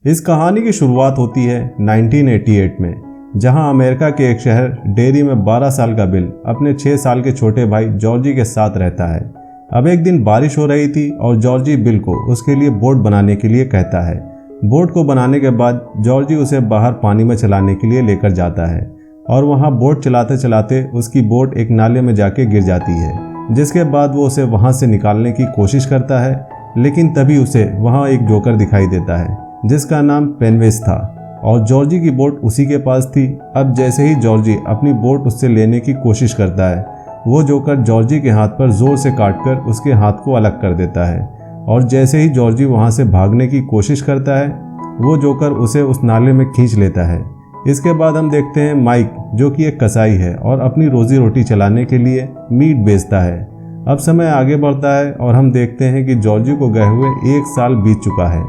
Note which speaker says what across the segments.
Speaker 1: इस कहानी की शुरुआत होती है 1988 में, जहां अमेरिका के एक शहर डेरी में 12 साल का बिल अपने 6 साल के छोटे भाई जॉर्जी के साथ रहता है। अब एक दिन बारिश हो रही थी और जॉर्जी बिल को उसके लिए बोट बनाने के लिए कहता है। बोट को बनाने के बाद जॉर्जी उसे बाहर पानी में चलाने के लिए लेकर जाता है और वहां बोट चलाते चलाते उसकी बोट एक नाले में जाके गिर जाती है, जिसके बाद वो उसे वहां से निकालने की कोशिश करता है। लेकिन तभी उसे वहां एक जोकर दिखाई देता है जिसका नाम पेनवेस था और जॉर्जी की बोट उसी के पास थी। अब जैसे ही जॉर्जी अपनी बोट उससे लेने की कोशिश करता है, वो जोकर जॉर्जी के हाथ पर जोर से काटकर उसके हाथ को अलग कर देता है और जैसे ही जॉर्जी वहां से भागने की कोशिश करता है, वो जोकर उसे उस नाले में खींच लेता है। इसके बाद हम देखते हैं माइक, जो कि एक कसाई है और अपनी रोजी रोटी चलाने के लिए मीट बेचता है। अब समय आगे बढ़ता है और हम देखते हैं कि जॉर्जी को गए हुए 1 साल बीत चुका है,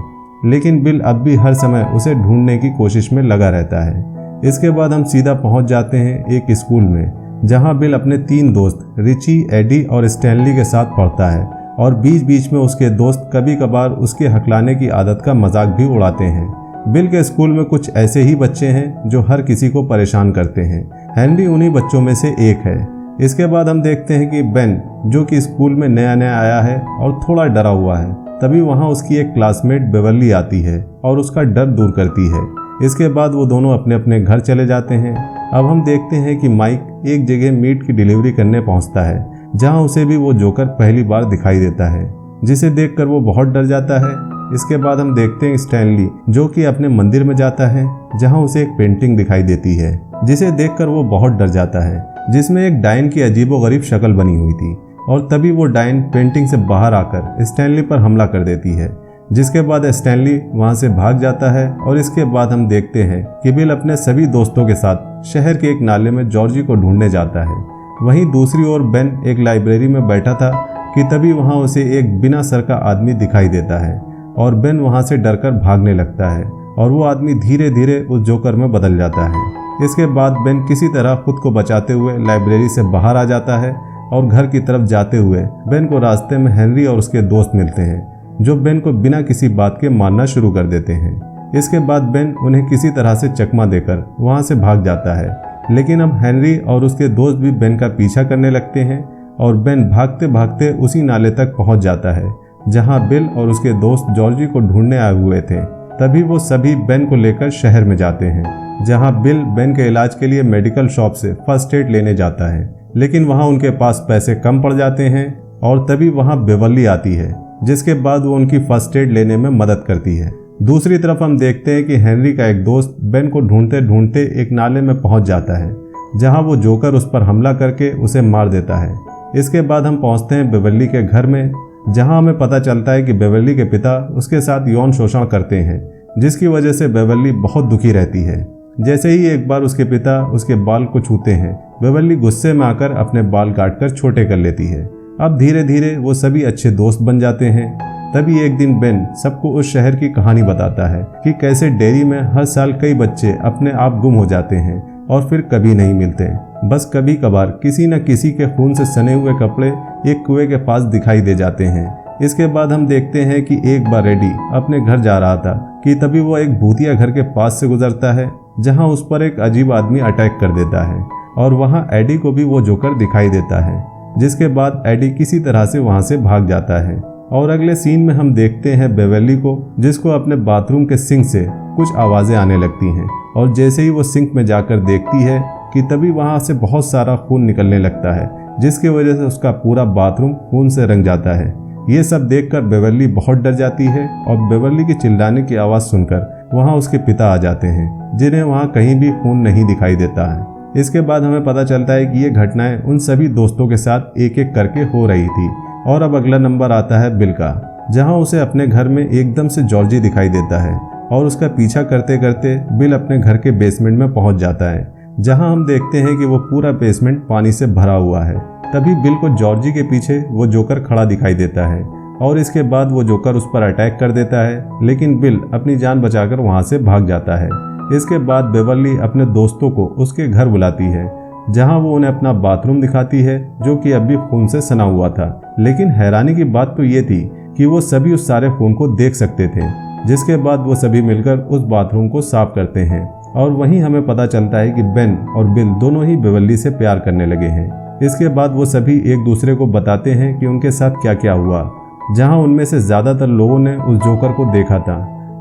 Speaker 1: लेकिन बिल अब भी हर समय उसे ढूंढने की कोशिश में लगा रहता है। इसके बाद हम सीधा पहुंच जाते हैं एक स्कूल में, जहां बिल अपने 3 दोस्त रिची, एडी और स्टैनली के साथ पढ़ता है और बीच बीच में उसके दोस्त कभी कभार उसके हकलाने की आदत का मजाक भी उड़ाते हैं। बिल के स्कूल में कुछ ऐसे ही बच्चे हैं जो हर किसी को परेशान करते हैं। हेनरी उन्हीं बच्चों में से एक है। इसके बाद हम देखते हैं कि बेन, जो कि स्कूल में नया नया आया है और थोड़ा डरा हुआ है, तभी वहां उसकी एक क्लासमेट बेवर्ली आती है और उसका डर दूर करती है। इसके बाद वो दोनों अपने अपने घर चले जाते हैं। अब हम देखते हैं कि माइक एक जगह मीट की डिलीवरी करने पहुंचता है, जहां उसे भी वो जोकर पहली बार दिखाई देता है, जिसे देखकर वो बहुत डर जाता है। इसके बाद हम देखते हैं स्टैनली, जो कि अपने मंदिर में जाता है, जहां उसे एक पेंटिंग दिखाई देती है, जिसे देखकर वो बहुत डर जाता है, जिसमें एक डायन की अजीबोगरीब शक्ल बनी हुई थी। और तभी वो डायन पेंटिंग से बाहर आकर स्टैनली पर हमला कर देती है, जिसके बाद स्टैनली वहां से भाग जाता है। और इसके बाद हम देखते हैं कि बिल अपने सभी दोस्तों के साथ शहर के एक नाले में जॉर्जी को ढूंढने जाता है। वहीं दूसरी ओर बेन एक लाइब्रेरी में बैठा था कि तभी वहां उसे एक बिना सर का आदमी दिखाई देता है और बेन वहां से डरकर भागने लगता है और वो आदमी धीरे धीरे उस जोकर में बदल जाता है। इसके बाद बेन किसी तरह खुद को बचाते हुए लाइब्रेरी से बाहर आ जाता है और घर की तरफ जाते हुए बेन को रास्ते में हेनरी और उसके दोस्त मिलते हैं, जो बेन को बिना किसी बात के मारना शुरू कर देते हैं। इसके बाद बेन उन्हें किसी तरह से चकमा देकर वहां से भाग जाता है, लेकिन अब हेनरी और उसके दोस्त भी बेन का पीछा करने लगते हैं और बेन भागते भागते उसी नाले तक पहुंच जाता है जहां बिल और उसके दोस्त जॉर्जी को ढूंढने आए हुए थे। तभी वो सभी बेन को लेकर शहर में जाते हैं, जहां बिल बेन के इलाज के लिए मेडिकल शॉप से फर्स्ट एड लेने जाता है, लेकिन वहां उनके पास पैसे कम पड़ जाते हैं। और तभी वहां बेवर्ली आती है, जिसके बाद वो उनकी फर्स्ट एड लेने में मदद करती है। दूसरी तरफ हम देखते हैं कि हेनरी का एक दोस्त बेन को ढूंढते ढूंढते एक नाले में पहुंच जाता है, जहां वो जोकर उस पर हमला करके उसे मार देता है। इसके बाद हम पहुंचते हैं बेवर्ली के घर में, जहां हमें पता चलता है कि बेवर्ली के पिता उसके साथ यौन शोषण करते हैं, जिसकी वजह से बेवर्ली बहुत दुखी रहती है। जैसे ही एक बार उसके पिता उसके बाल को छूते हैं, बेवर्ली गुस्से में आकर अपने बाल काटकर छोटे कर लेती है। अब धीरे धीरे वो सभी अच्छे दोस्त बन जाते हैं। तभी एक दिन बेन सबको उस शहर की कहानी बताता है कि कैसे डेरी में हर साल कई बच्चे अपने आप गुम हो जाते हैं और फिर कभी नहीं मिलते। बस कभी कभार किसी न किसी के खून से सने हुए कपड़े एक कुएं के पास दिखाई दे जाते हैं। इसके बाद हम देखते हैं कि एक बार एडी अपने घर जा रहा था कि तभी वो एक भूतिया घर के पास से गुजरता है, जहां उस पर एक अजीब आदमी अटैक कर देता है और वहां एडी को भी वो जोकर दिखाई देता है, जिसके बाद एडी किसी तरह से वहां से भाग जाता है। और अगले सीन में हम देखते हैं बेवर्ली को, जिसको अपने बाथरूम के सिंक से कुछ आवाजें आने लगती हैं और जैसे ही वो सिंक में जाकर देखती है कि तभी वहां से बहुत सारा खून निकलने लगता है, जिसकी वजह से उसका पूरा बाथरूम खून से रंग जाता है। ये सब देखकर बेवर्ली बहुत डर जाती है और बेवर्ली की चिल्लाने की आवाज सुनकर वहां उसके पिता आ जाते हैं, जिन्हें वहां कहीं भी खून नहीं दिखाई देता है। इसके बाद हमें पता चलता है कि ये घटनाएं उन सभी दोस्तों के साथ एक एक करके हो रही थी। और अब अगला नंबर आता है बिल का, जहां उसे अपने घर में एकदम से जॉर्जी दिखाई देता है और उसका पीछा करते करते बिल अपने घर के बेसमेंट में पहुंच जाता है, जहां हम देखते हैं कि वो पूरा बेसमेंट पानी से भरा हुआ है। तभी बिल को जॉर्जी के पीछे वो जोकर खड़ा दिखाई देता है और इसके बाद वो जोकर उस पर अटैक कर देता है, लेकिन बिल अपनी जान बचाकर वहां से भाग जाता है। इसके बाद बेवर्ली अपने दोस्तों को उसके घर बुलाती है, जहां वो उन्हें अपना बाथरूम दिखाती है, जो कि अभी खून से सना हुआ था। लेकिन हैरानी की बात तो ये थी कि वो सभी उस सारे खून को देख सकते थे जिसके बाद वो सभी मिलकर उस बाथरूम को साफ करते हैं और वहीं हमें पता चलता है कि बेन और बिल दोनों ही बेवर्ली से प्यार करने लगे हैं। इसके बाद वो सभी एक दूसरे को बताते हैं कि उनके साथ क्या क्या हुआ, जहां उनमें से ज़्यादातर लोगों ने उस जोकर को देखा था।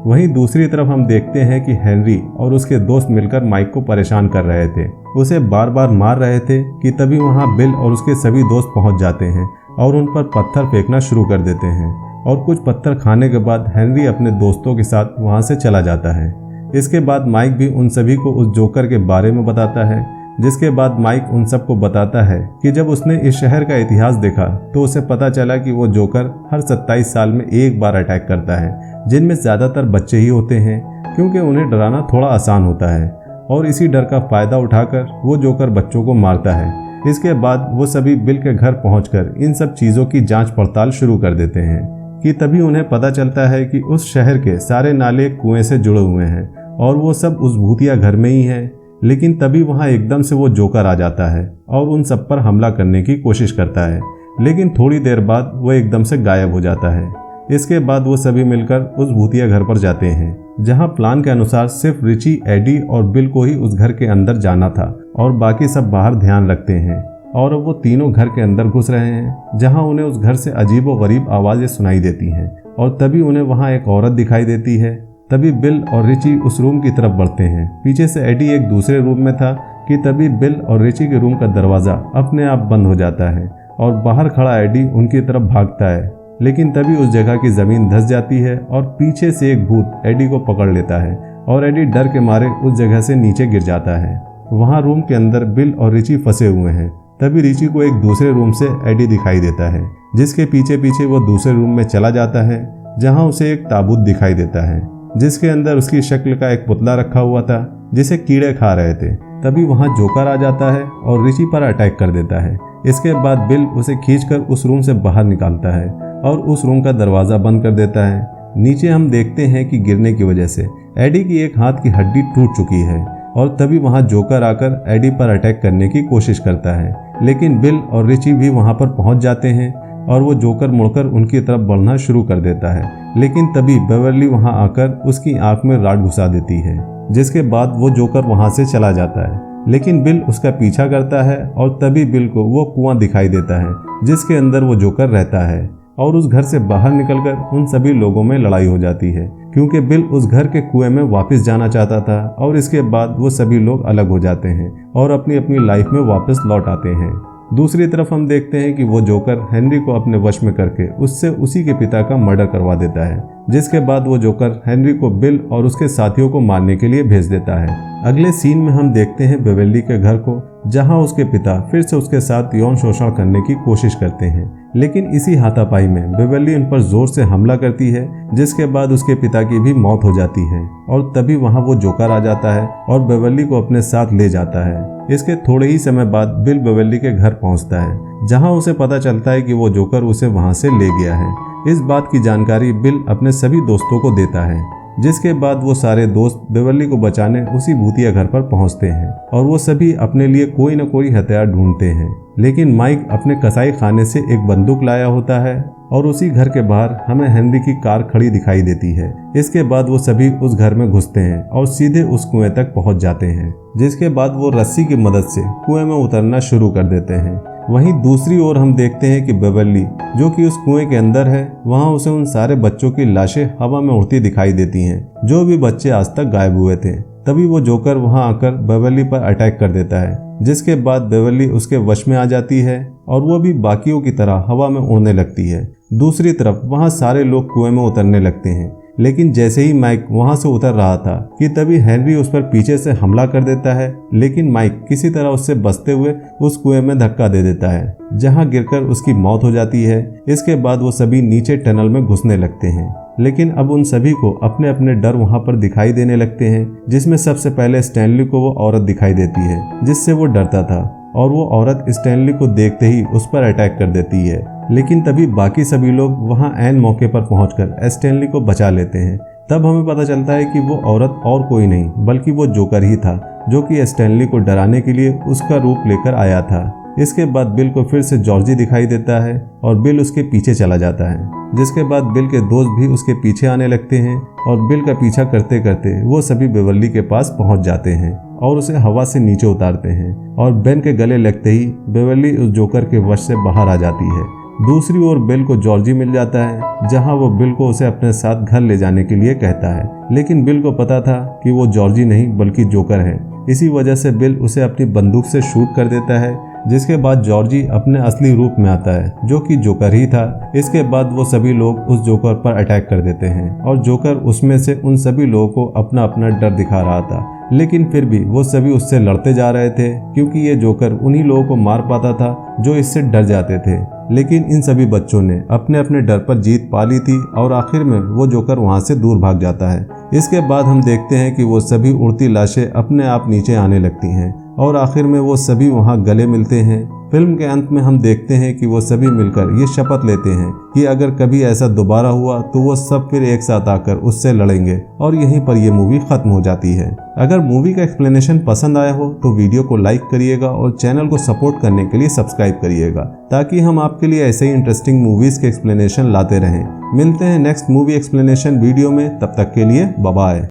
Speaker 1: वहीं दूसरी तरफ हम देखते हैं कि हेनरी और उसके दोस्त मिलकर माइक को परेशान कर रहे थे, उसे बार बार मार रहे थे कि तभी वहां बिल और उसके सभी दोस्त पहुंच जाते हैं और उन पर पत्थर फेंकना शुरू कर देते हैं। और कुछ पत्थर खाने के बाद हेनरी अपने दोस्तों के साथ वहां से चला जाता है। इसके बाद माइक भी उन सभी को उस जोकर के बारे में बताता है, जिसके बाद माइक उन सबको बताता है कि जब उसने इस शहर का इतिहास देखा तो उसे पता चला कि वो जोकर हर 27 साल में एक बार अटैक करता है, जिनमें ज़्यादातर बच्चे ही होते हैं क्योंकि उन्हें डराना थोड़ा आसान होता है। और इसी डर का फ़ायदा उठाकर वो जोकर बच्चों को मारता है। इसके बाद वो सभी बिल के घर पहुंचकर इन सब चीज़ों की जांच पड़ताल शुरू कर देते हैं कि तभी उन्हें पता चलता है कि उस शहर के सारे नाले कुएं से जुड़े हुए हैं और वो सब उस भूतिया घर में ही है। लेकिन तभी वहां एकदम से वो जोकर आ जाता है और उन सब पर हमला करने की कोशिश करता है, लेकिन थोड़ी देर बाद वो एकदम से गायब हो जाता है। इसके बाद वो सभी मिलकर उस भूतिया घर पर जाते हैं, जहां प्लान के अनुसार सिर्फ रिची, एडी और बिल को ही उस घर के अंदर जाना था और बाकी सब बाहर ध्यान रखते हैं। और अब वो तीनों घर के अंदर घुस रहे हैं, जहां उन्हें उस घर से अजीब व गरीब आवाज़ें सुनाई देती हैं। और तभी उन्हें वहां एक औरत दिखाई देती है। तभी बिल और रिची उस रूम की तरफ बढ़ते हैं। पीछे से एडी एक दूसरे रूम में था कि तभी बिल और रिची के रूम का दरवाज़ा अपने आप बंद हो जाता है और बाहर खड़ा एडी उनकी तरफ भागता है। लेकिन तभी उस जगह की ज़मीन धंस जाती है और पीछे से एक भूत एडी को पकड़ लेता है और एडी डर के मारे उस जगह से नीचे गिर जाता है। वहाँ रूम के अंदर बिल और रिची फंसे हुए हैं। तभी रिची को एक दूसरे रूम से एडी दिखाई देता है, जिसके पीछे पीछे वो दूसरे रूम में चला जाता है, जहाँ उसे एक ताबूत दिखाई देता है, जिसके अंदर उसकी शक्ल का एक पुतला रखा हुआ था जिसे कीड़े खा रहे थे। तभी वहाँ जोकर आ जाता है और रिची पर अटैक कर देता है। इसके बाद बिल उसे खींचकर उस रूम से बाहर निकालता है और उस रूम का दरवाज़ा बंद कर देता है। नीचे हम देखते हैं कि गिरने की वजह से एडी की एक हाथ की हड्डी टूट चुकी है और तभी वहाँ जोकर आकर एडी पर अटैक करने की कोशिश करता है, लेकिन बिल और रिची भी वहाँ पर पहुँच जाते हैं और वो जोकर मुड़कर उनकी तरफ बढ़ना शुरू कर देता है। लेकिन तभी बेवर्ली वहाँ आकर उसकी आंख में राड घुसा देती है, जिसके बाद वो जोकर वहाँ से चला जाता है। लेकिन बिल उसका पीछा करता है और तभी बिल को वो कुआं दिखाई देता है जिसके अंदर वो जोकर रहता है और उस घर से बाहर निकलकर उन सभी लोगों में लड़ाई हो जाती है, क्योंकि बिल उस घर के कुएं में वापस जाना चाहता था। और इसके बाद वो सभी लोग अलग हो जाते हैं और अपनी अपनी लाइफ में वापस लौट आते हैं। दूसरी तरफ हम देखते हैं कि वो जोकर हेनरी को अपने वश में करके उससे उसी के पिता का मर्डर करवा देता है, जिसके बाद वो जोकर हेनरी को बिल और उसके साथियों को मारने के लिए भेज देता है। अगले सीन में हम देखते हैं बेवर्ली के घर को, जहां उसके पिता फिर से उसके साथ यौन शोषण करने की कोशिश करते हैं, लेकिन इसी हाथापाई में बेवर्ली उन पर जोर से हमला करती है, जिसके बाद उसके पिता की भी मौत हो जाती है। और तभी वहां वो जोकर आ जाता है और बेवर्ली को अपने साथ ले जाता है। इसके थोड़े ही समय बाद बिल बेवर्ली के घर पहुंचता है, जहां उसे पता चलता है कि वो जोकर उसे वहां से ले गया है। इस बात की जानकारी बिल अपने सभी दोस्तों को देता है, जिसके बाद वो सारे दोस्त बेवर्ली को बचाने उसी भूतिया घर पर पहुंचते हैं और वो सभी अपने लिए कोई न कोई हथियार ढूंढते हैं। लेकिन माइक अपने कसाई खाने से एक बंदूक लाया होता है और उसी घर के बाहर हमें हेनरी की कार खड़ी दिखाई देती है। इसके बाद वो सभी उस घर में घुसते हैं और सीधे उस कुएं तक पहुंच जाते हैं, जिसके बाद वो रस्सी की मदद से कुएं में उतरना शुरू कर देते हैं। वहीं दूसरी ओर हम देखते हैं कि बेवर्ली, जो कि उस कुएं के अंदर है, वहां उसे उन सारे बच्चों की लाशें हवा में उड़ती दिखाई देती हैं, जो भी बच्चे आज तक गायब हुए थे। तभी वो जोकर वहां आकर बेवर्ली पर अटैक कर देता है, जिसके बाद बेवर्ली उसके वश में आ जाती है और वो भी बाकियों की तरह हवा में उड़ने लगती है। दूसरी तरफ वहां सारे लोग कुएं में उतरने लगते हैं, लेकिन जैसे ही माइक वहां से उतर रहा था कि तभी हेनरी उस पर पीछे से हमला कर देता है, लेकिन माइक किसी तरह उससे बचते हुए उस कुएं में धक्का दे देता है, जहां गिरकर उसकी मौत हो जाती है। इसके बाद वो सभी नीचे टनल में घुसने लगते हैं, लेकिन अब उन सभी को अपने अपने डर वहां पर दिखाई देने लगते हैं, जिसमें सबसे पहले स्टैनली को वो औरत दिखाई देती है जिससे वो डरता था, और वो औरत स्टैनली को देखते ही उस पर अटैक कर देती है। लेकिन तभी बाकी सभी लोग वहां ऐन मौके पर पहुंचकर स्टैनली को बचा लेते हैं। तब हमें पता चलता है कि वो औरत और कोई नहीं बल्कि वो जोकर ही था, जो कि स्टैनली को डराने के लिए उसका रूप लेकर आया था। इसके बाद बिल को फिर से जॉर्जी दिखाई देता है और बिल उसके पीछे चला जाता है, जिसके बाद बिल के दोस्त भी उसके पीछे आने लगते हैं और बिल का पीछा करते करते वो सभी बेवर्ली के पास पहुंच जाते हैं और उसे हवा से नीचे उतारते हैं और बेन के गले लगते ही बेवर्ली उस जोकर के वश से बाहर आ जाती है। दूसरी ओर बिल को जॉर्जी मिल जाता है, जहां वो बिल को उसे अपने साथ घर ले जाने के लिए कहता है, लेकिन बिल को पता था कि वो जॉर्जी नहीं बल्कि जोकर है। इसी वजह से बिल उसे अपनी बंदूक से शूट कर देता है, जिसके बाद जॉर्जी अपने असली रूप में आता है, जो कि जोकर ही था। इसके बाद वो सभी लोग उस जोकर पर अटैक कर देते हैं और जोकर उसमें से उन सभी लोगों को अपना अपना डर दिखा रहा था, लेकिन फिर भी वो सभी उससे लड़ते जा रहे थे, क्योंकि ये जोकर उन्हीं लोगों को मार पाता था जो इससे डर जाते थे। लेकिन इन सभी बच्चों ने अपने अपने डर पर जीत पा ली थी और आखिर में वो जोकर वहां से दूर भाग जाता है। इसके बाद हम देखते हैं कि वो सभी उड़ती लाशें अपने आप नीचे आने लगती हैं और आखिर में वो सभी वहां गले मिलते हैं। फिल्म के अंत में हम देखते हैं कि वो सभी मिलकर ये शपथ लेते हैं कि अगर कभी ऐसा दोबारा हुआ तो वो सब फिर एक साथ आकर उससे लड़ेंगे और यहीं पर ये मूवी खत्म हो जाती है। अगर मूवी का एक्सप्लेनेशन पसंद आया हो तो वीडियो को लाइक करिएगा और चैनल को सपोर्ट करने के लिए सब्सक्राइब करिएगा, ताकि हम आपके लिए ऐसे ही इंटरेस्टिंग मूवीज के एक्सप्लेनेशन लाते रहें। मिलते हैं नेक्स्ट मूवी एक्सप्लेनेशन वीडियो में, तब तक के लिए बाय बाय।